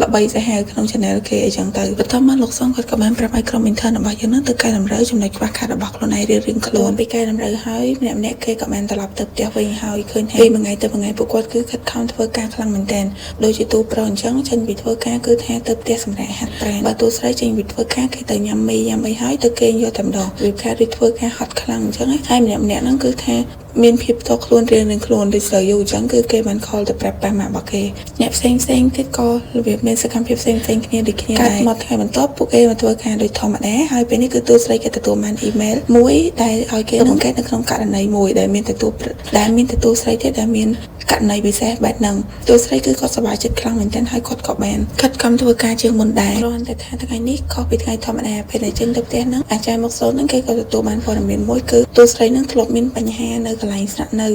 ល្បីសាហាវក្នុង channel គេអីចឹងទៅបន្ទាប់មកលោកសុងគាត់ក៏បានប្រាប់ឲ្យក្រុម intern របស់យើងនឹងទៅកែតម្រូវចំណុចខ្វះខាតរបស់ខ្លួនឯងរៀងខ្លួនពីកែតម្រូវហើយម្នាក់គេក៏បានត្រឡប់ទៅផ្ទះវិញហើយឃើញថាពីមួយថ្ងៃទៅមួយថ្ងៃពួកគាត់គឺខិតខំធ្វើការខ្លាំងមែនទែនដូចជាទូប្រុសអញ្ចឹងចេញពីធ្វើការគឺថាទៅផ្ទះសម្រាប់ហាត់ប្រាណបើទូស្រីចេញពីធ្វើការគេទៅញ៉ាំមីញ៉ាំអីហើយទៅគេងយកតែម្ដងវាខាតរីធ្វើការហត់ខ្លាំងអញ្ចឹងហើយម្នាក់ហ្នឹងគឺថាមានភាពផ្ទាល់ខ្លួនរៀងខ្លួនដូចសូយូអញ្ចឹងគឺគេបាន call ទៅប្រាប់ប៉ាម៉ាក់របស់គេអ្នកផ្សេងទៀតក៏របៀបមានសកម្មភាពផ្សេងគ្នាដូចគ្នាដែរកាត់មកថ្ងៃបន្ទាប់ពួកគេមកធ្វើការដូចធម្មតាហើយពេលនេះគឺទូស្រីគេទទួលបាន email មួយដែលឲ្យគេបង្កើតនៅក្នុងករណីមួយដែលមានទទួលស្រីទៀតដែលមានករណីពិសេសបែបហ្នឹងទូស្រីគឺគាត់សប្បាយចិត្តខ្លាំងមែនទែនហើយគាត់ក៏បានខិតខំធ្វើការជាងមុនដែរគ្រាន់តែថាថ្ងៃនេះខុសពីថ្ងៃធម្មតាពេលដែលចេញទៅផ្ទះហ្នឹងអាចមកសូនហ្នឹងគេក៏ទទួលបានព័ត៌មានមួយគឺទូស្រីហ្នឹងធ្លាប់មានបញ្ហានៅកន្លែងស្នាក់នៅ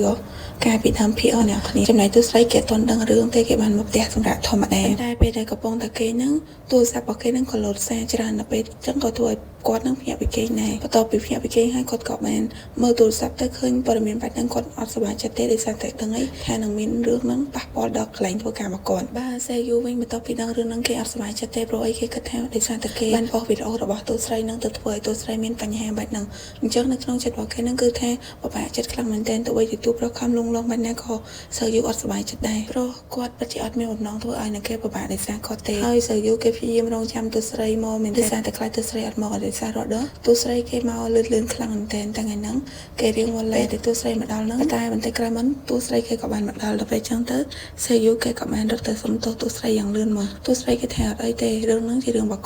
ការពីដើមភាគអស់អ្នកគ្នាចំណែកទូស្រីគេអត់ទាន់ដឹងរឿងទេគេបានមកផ្ទះសម្រាប់ធម្មតាតែពេលដែលកំពុងតែគេហ្នឹងទូរស័ព្ទរបស់គេហ្នឹងក៏លោតសារច្រើនដល់ពេលអញ្ចឹងក៏ធ្វើឲ្យគាត់នឹងភ្ញាក់ពីគេងដែរបន្ទាប់ពីភ្ញាក់ពីគេងហើយគាត់ក៏បានមើលទូរស័ព្ទទៅឃើញព័ត៌មានបែបហ្នឹងគាត់អត់សប្បាយចិត្តទេដោយសារតែដឹងអីថានឹងមានរឿងហ្នឹងប៉ះពាល់ដល់កន្លែងធ្វើការរបស់គាត់បាទសេយូវិញបន្ទាប់ពីដឹងរឿងហ្នឹងគេអត់សប្បាយចិត្តទេព្រោះអីគេគិតថាដោយសារតែគេបានបោះវីដេអូរបស់ទូស្រីហ្នឹងទៅធ្វើឲ្យទូស្រីមានបញ្ហាបែបហ្នឹងអញ្ចឹងនៅក្នុងចិត្តរបស់គេហ្នឹងគឺថាបបាក់ចិត្តខ្លាំងមែនទែនទោះបីជាទូប្រុសខំលង លោកបានណាក៏សើយូអត់សប្បាយចិត្តដែរព្រោះគាត់ពិតជាអត់មានបំណងធ្វើឲ្យនឹងគេពិបាកដោយសារគាត់ទេហើយសើយូគេព្យាយាមរងចាំទូស្រីមកមានតែតែខ្លាចទូស្រីអត់មកដោយសាររត់ដល់ទូស្រីគេមកលឿនខ្លាំងមែនទែនតែថ្ងៃហ្នឹងគេរៀងមកលេតែទូស្រីមកដល់ហ្នឹងតែបន្តិចក្រោយមកទូស្រីគេក៏បានមកដល់ដល់ពេលចឹងទៅសើយូគេក៏បានរត់ទៅសុំទោសទូស្រីយ៉ាងលឿនមកទូស្រីគេថាអត់អីទេរឿងហ្នឹងជារឿងរបស់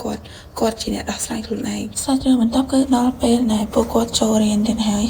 គាត់ជាអ្នកដោះស្រាយខ្លួនឯងសាច់រឿងបន្ទាប់គឺដល់ពេលដែលពួកគាត់ចូលរៀនទៀតហើ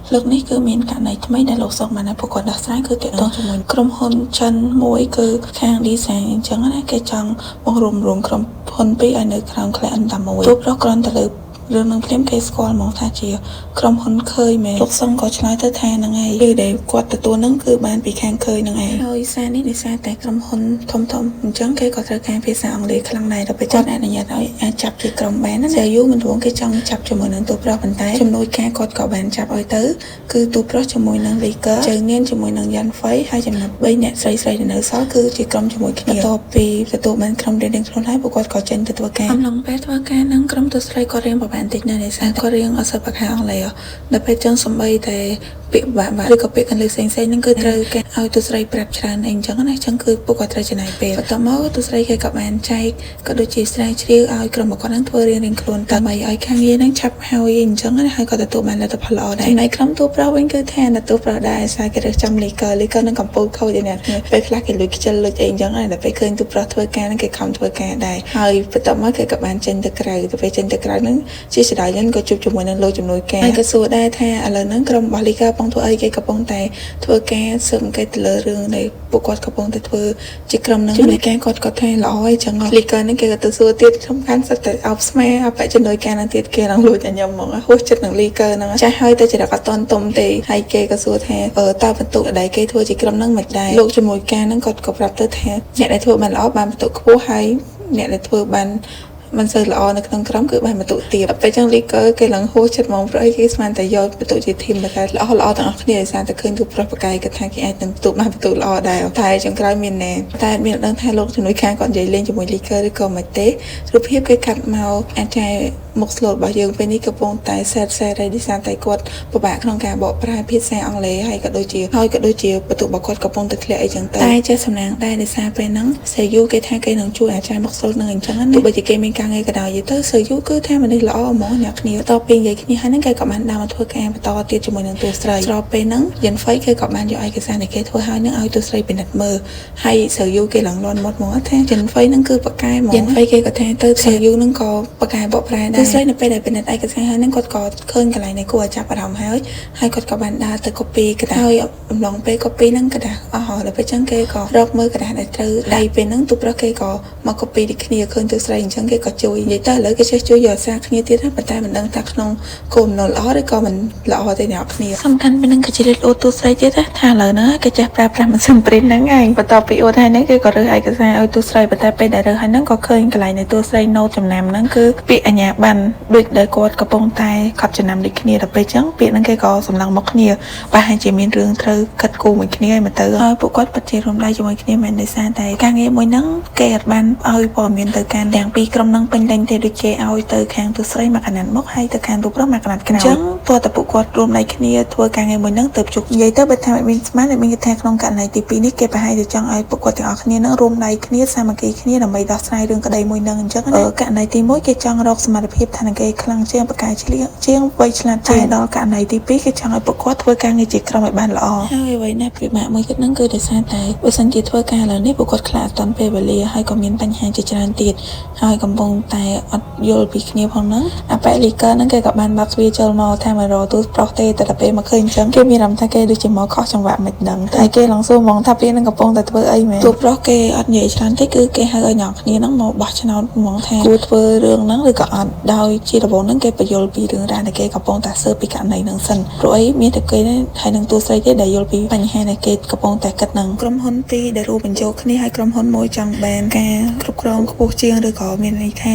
យលើកនេះគឺមានករណីថ្មីដែលលោកសុកបានពួកគាត់ដោះស្រាយគឺទាក់ទងជាមួយក្រុមហ៊ុនចិនមួយគឺខាង design អញ្ចឹងណាគេចង់មករួមក្រុមហ៊ុនពីរឲ្យនៅក្រោម client តែមួយទូប្រុសគ្រាន់តែលើរឿងនឹងភ្លាមគេស្គាល់ហ្មងថាជាក្រុមហ៊ុនខើយមែនលោកសុងក៏ឆ្លើយទៅថាហ្នឹងហើយគឺដែលគាត់ទទួលហ្នឹងគឺបានពីខាងខើយហ្នឹងឯងហើយសារនេះដោយសារតែក្រុមហ៊ុនធំអញ្ចឹងគេក៏ត្រូវការភាសាអង់គ្លេសខ្លាំងដែរដល់ពេលគាត់អនុញ្ញាតឲ្យអាចចាប់ជាក្រុមបានណាតែយូរមិនរងគេចង់ចាប់ជាមួយនឹងទូប្រុសប៉ុន្តែជំនួយការគាត់ក៏បានចាប់ឲ្យទៅគឺទូប្រុសជាមួយនឹងលីកើជើនានជាមួយនឹងយ៉ាន់ហ្វៃហើយចំណាប់3អ្នកស្រីដែលនៅសល់គឺជាក្រុមជាមួយគ្នាបន្ទាប់ពីទទួលបានក្រុមរៀនខ្លួនហើយពួកគាត់ក៏ចេញទៅធ្វើការអំឡុងពេលធ្វើការនឹងក្រុមទូស្រីក៏រៀនបានតិចណាស់ដោយសារគាត់រៀងអត់សូវបកខាអង់គ្លេសដល់ពេលចឹងសំបីតែពាក្យបាក់ឬក៏ពាក្យកាំលើផ្សេងហ្នឹងគឺត្រូវគេឲ្យទូស្រីប្រាប់ច្រើនអីចឹងណាចឹងគឺពួកគាត់ត្រូវចំណាយពេលបន្ទាប់មកទូស្រីគេក៏បានចែកក៏ដូចជាស្រាវជ្រាវឲ្យក្រុមរបស់គាត់ហ្នឹងធ្វើរៀងខ្លួនដើម្បីឲ្យខាងងារហ្នឹងឆាប់ហើយអញ្ចឹងណាហើយក៏ទទួលបានលទ្ធផលល្អដែរចំណែកក្រុមទូប្រុសវិញគឺថាទូប្រុសដែរសារគេរើសចំលីកើនឹងកំពូលខូចឯណាពេលខ្លះគេលួចខ្ជិលលួចអីអញ្ចឹងណាដល់ពេលឃើញទូប្រុសធ្វើការហ្នឹងគេខំធ្វើការដែរហើយបន្ទាប់មកគេក៏បានចេញទៅក្រៅទៅពេលចេញទៅក្រៅហ្នឹងជាស្ដាយហ្នឹងក៏ជួបជាមួយនឹងលោកជំនួយការហើយក៏សួរដែរថាឥឡូវហ្នឹងក្រុមរបស់លីកើកំពុងធ្វើអីគេកំពុងតែធ្វើការស៊ើបអង្កេតទៅលើរឿងដែលពួកគាត់កំពុងតែធ្វើជាក្រុមហ្នឹងជំនួយការគាត់ក៏ថាល្អអីចឹងលីកើហ្នឹងគេក៏ទៅសួរទៀតសំខាន់សិតតែអោបស្មាអបជំនួយការហ្នឹងទៀតគេនឹងលួចតែខ្ញុំមកហួសចិត្តនឹងលីកើហ្នឹងចាស់ហើយតែចរិតអត់តន់ទុំទេហើយគេក៏សួរថាតើបន្ទុកដែលគេធ្វើជាក្រុមហ្នឹងមិនដែរលោកជំនួយការហ្នឹងគាត់ក៏ប្រាប់ទៅថាអ្នកដែលធ្វើបានល្អបានបន្ទុកខ្ពស់ហើយអ្នកដែលធ្វើបានមិនសូវល្អនៅក្នុងក្រុមគឺបានបន្ទុកទៀតពេលចឹងលីកើគេឡើងហួសចិត្តហ្មងព្រោះអីគេស្មានតែយកបន្ទុកជាធីមតែល្អទាំងអស់គ្នាដោយសារតែឃើញទូប្រុសប្រកែកគាត់ថាគេអាចនឹងបន្ទុកបានបន្ទុកល្អដែរតែចុងក្រោយមានណែតែមានដឹងថាលោកជំនួយការគាត់និយាយលេងជាមួយលីកើឬក៏មិនទេរូបភាពគេកាត់មកអាចមុខស្លូតរបស់យើងពេលនេះកំពុងតែសេរីដោយសារតែគាត់ពិបាកក្នុងការបកប្រែភាសាអង់គ្លេសហើយក៏ដូចជាបន្ទុករបស់គាត់កំពុងតែធ្លាក់អីចឹងទៅតែចេះសំណាងដែរដោយសារពេលហ្នឹងសេយូគេថាគេនឹងជួយអាចមុខស្លូតនឹងអញ្ចឹងទោះបីជាគេមានការងារក៏ដោយទៅសេយូគឺថាមនុស្សល្អហ្មងអ្នកគ្នាតពីនិយាយគ្នាហើយហ្នឹងគេក៏បានដើរមកធ្វើការបន្តទៀតជាមួយនឹងទូស្រីស្របពេលហ្នឹងយិនហ្វៃគេក៏បានយកឯកសារដែលគេធ្វើហើយនឹងឲ្យទូស្រីពិនិត្យមើលហើយសេយូគេឡើងលន់មាត់មកថាយិនហ្វៃហ្នឹងគឺប៉កែហ្មងយិនហ្វៃគេក៏ថាទៅសេយូហ្នឹងក៏ប៉កែបកប្រែដែរទូស្រីនៅពេលដែលពិនិត្យឯកសារហើយហ្នឹងគាត់ក៏ឃើញកន្លែងនៃគួរឲ្យចាប់អារម្មណ៍ហើយគាត់ក៏បានដើរទៅ copy กระดาษហើយអំឡុងពេល copy ហ្នឹងกระดาษអស់ហើយដល់ពេលចឹងគេក៏រកមើលกระดาษដែលត្រូវដៃពេលហ្នឹងទូប្រុសគេក៏មក copy ដូចគ្នាឃើញទូស្រីអញ្ចឹងគេក៏ជួយនិយាយទៅឥឡូវគេចេះជួយយកសារគ្នាទៀតណាប៉ុន្តែមិនដឹងថាក្នុងគោលបំណងល្អឬក៏មិនល្អទេអ្នកគ្នាសំខាន់ពេលហ្នឹងក៏ជាលេខអូទូស្រីទៀតថាឥឡូវហ្នឹងគេចេះប្រើប្រាស់ម៉ាស៊ីន print ហ្នឹងឯងបន្ទាប់ពីអូនហើយហ្នឹងគេក៏រើសឯកសារឲ្យទូស្រីប៉ុន្តែពេលដែលរើសហើយហ្នឹងក៏ឃើញកន្លែងនៃទូស្រី note ចំណាំហ្នឹងគឺពាក្យអាញាបានដូចដែលគាត់កំពុងតែខត់ចំណាំដូចគ្នាដល់ពេលចឹងពាក្យហ្នឹងគេក៏សម្លឹងមកគ្នាប្រហែលជាមានរឿងត្រូវកាត់គូមួយគ្នាឲ្យមកទៅហើយពួកគាត់ពិតជារួមដៃជាមួយគ្នាមែនដោយសារតែការងារមួយហ្នឹងគេអត់បានឲ្យព័ត៌មានទៅកាន់ទាំងពីរក្រុមហ្នឹងពេញលេញទេដូចគេឲ្យទៅខាងទូស្រីមកកណាត់មុខហើយទៅខាងទូប្រុសមកកណាត់ក្រោយចឹងតើតពួកគាត់រួមដៃគ្នាធ្វើការងារមួយហ្នឹងទៅជុកនិយាយទៅបើថាមានស្មានមានគេថាក្នុងករណីទី2នេះគេប្រហែលជាចង់ឲ្យពួកគាត់ទាំងអស់គ្នាហ្នឹងរួមដៃគ្នាសាមគ្គីគ្នាដើម្បីដោះស្រាយរឿងក្តីមួយហ្នឹងអញ្ចឹងករណីទី1គេចង់រកសមត្ថភាពថានឹងគេខ្លាំងជាងបកាយជាងវៃឆ្លាតតែដល់ករណីទី2គេចង់ឲ្យពួកគាត់ធ្វើការងារជាក្រុមឲ្យបានល្អហើយអ្វីណាពិបាកមួយទៀតហ្នឹងគឺដោយសារតែបើសិនជាធ្វើការលើនេះពួកគាត់ខ្លាចអត់តាន់ពេលវេលាហើយក៏មានបញ្ហាជាច្រើនទៀតហើយកំពុងតែអត់យល់ពីគ្នាផងហ្នឹងអាប៉ែលីកើហ្នឹងគេក៏បានបាត់ទ្វារចូលមកថាមករកទូប្រុសទេតែដល់ពេលមកឃើញអញ្ចឹងគេមានអារម្មណ៍ថាគេដូចជាមកខុសចង្វាក់មិនដឹងតែគេឡងសួរហ្មងថាព្រានហ្នឹងកំពុងតែធ្វើអីមែនទូប្រុសគេអត់និយាយច្រើនទេគឺគេហៅឲ្យអ្នកគ្នាហ្នឹងមកបោះឆ្នោតហ្មងថាគួរធ្វើរឿងហ្នឹងឬក៏អត់ដោយជាដំបូងហ្នឹងគេបញ្យល់ពីរឿងរ៉ាវដែលគេកំពុងតែស៊ើបពីករណីហ្នឹងសិនព្រោះអីមានតែគេហើយនឹងទូស្រីទេដែលយល់ពីបញ្ហាដែលគេកំពុងតែគិតហ្នឹងក្រុមហ៊ុនពីរដែលរួមបញ្ចូលគ្នាហើយក្រុមហ៊ុនមួយចង់បានការគ្រប់គ្រងខ្ពស់ជាងឬក៏មានន័យថ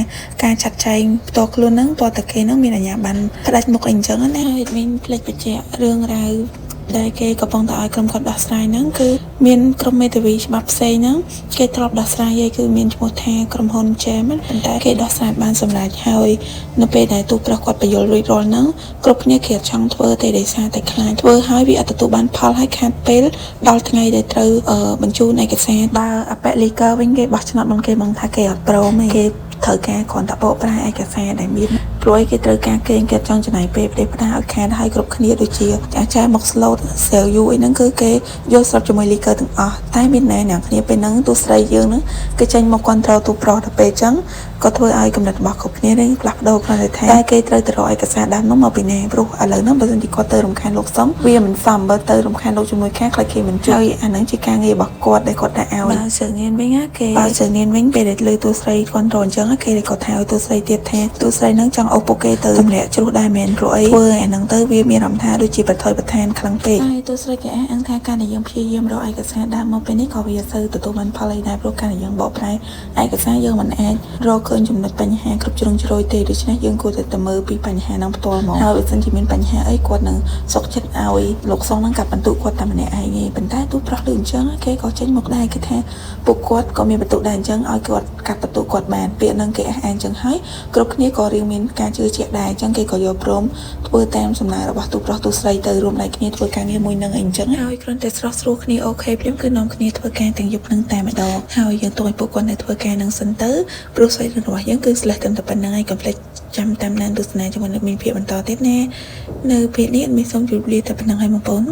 ាការចាត់ចែងផ្ទាល់ខ្លួនហ្នឹងតើតាគេហ្នឹងមានអាជ្ញាប័ណ្ណផ្ដាច់មុខអីអញ្ចឹងណាហើយមានផ្លេចបញ្ជាក់រឿងរ៉ាវ ដែលគេកំពុងតែឲ្យក្រុមគាត់ដោះស្រាយហ្នឹងគឺមានក្រុមមេធាវីច្បាប់ផ្សេងហ្នឹងគេធ្លាប់ដោះស្រាយហើយគឺមានឈ្មោះថាក្រុមហ៊ុន Gem ប៉ុន្តែគេដោះស្រាយបានសម្រេចហើយនៅពេលដែលទូប្រុសគាត់បញ្យល់រួចរាល់ហ្នឹងគ្រប់គ្នាគេអត់ចង់ធ្វើទេដោយសារតែខ្លាចធ្វើហើយវាអត់ទទួលបានផលហើយខាតពេលដល់ថ្ងៃដែលត្រូវបញ្ជូនឯកសារបើអបលីកវិញគេបោះឆ្នោតមកគេមកថាគេអត់ព្រមទេគេត្រូវការគ្រាន់តែបកប្រែឯកសារដែលមានព្រោះគេត្រូវការគេចង់ចំណាយពេលផ្ដេសផ្ដាសឲ្យខាតឲ្យគ្រប់គ្នាដូចជាអាចារ្យមក slot sell you អីហ្នឹងគឺគេយកស្រាប់ជាមួយ leaker ទាំងអស់តែមានណែអ្នកគ្នាពេលហ្នឹងទូស្រីយើងហ្នឹងគេចេញមក control ទូប្រុសដល់ពេលអញ្ចឹងក៏ធ្វើឲ្យកំណត់របស់គ្រប់គ្នានេះផ្លាស់ប្ដូរគ្រាន់តែថាតែគេត្រូវទៅរកឯកសារដើមនោះមកពីណាព្រោះឥឡូវហ្នឹងបើមិនជាគាត់ទៅរំខានលោកសុំវាមិនសមបើទៅរំខានលោកជាមួយខាខ្លាចគេមិនជួយអាហ្នឹងជាការងាររបស់គាត់ដែលគាត់ដាក់ឲ្យបើជើងញៀនវិញគេបើជើងញៀនវិញពេលដែលលើទូស្រី control អញ្ចឹងគេគាត់ថាឲ្យទូស្រីទៀតថាទូស្រីហ្នឹងចង់អូសពួកគេទៅទម្លាក់ជ្រុះដែរមែនព្រោះអីធ្វើអាហ្នឹងទៅវាមានអារម្មណ៍ថាដូចជាប្រថុយប្រឋានខ្លាំងពេកហើយទូស្រីគេអះអាងថាការដែលយើងព្យាយាមរកឯកសារដើមមកពេលនេះក៏វាអត់សូវទទួលបានផលអីដែរព្រោះការដែលយើងបកប្រែឯកសារយើងមិនអាចរកឃើញចំណុចបញ្ហាគ្រប់ជ្រុងជ្រោយទេដូច្នេះយើងគួរតែទៅមើលពីបញ្ហាហ្នឹងផ្ទាល់មកហើយបើសិនជាមានបញ្ហាអីគាត់នឹងសុខចិត្តឲ្យលោកសុងហ្នឹងកាត់បន្ទុកគាត់តែម្នាក់ឯងទេប៉ុន្តែទូប្រុសដូចអញ្ចឹងគេក៏ចេញមកដែរគេថាពួកគាត់ក៏មានបន្ទុកដែរអញ្ចឹងឲ្យគាត់កាត់បន្ទុកគាត់បានពាក្យហ្នឹងគេអះអាងអញ្ចឹងហើយគ្រប់គ្នាក៏រៀងមានការជឿជាក់ដែរអញ្ចឹងគេក៏យកព្រមធ្វើតាមសំណើរបស់ទូប្រុសទូស្រីទៅរួមដៃគ្នាធ្វើការងារមួយនឹងអីអញ្ចឹងហើយគ្រាន់តែស្រស់ស្រួលគ្នាអូខេព្រាមគឺនាំគ្នាធ្វើការទាំងយប់នឹងតែម្ដងហើយយើងទុកឲ្យពួកគាត់នៅធ្វើការនឹងសិនទៅព្រោះស្រីរបស់យើងគឺស្លេះតែប៉ុណ្្នឹងហើយកុំភ្លេចចាំតាមដានទស្សនាជាមួយនឹងមានភាពបន្តទៀតណានៅពេលនេះមានសូមជម្រាបលាតែប៉ុណ្្នឹងហើយបងប្អូន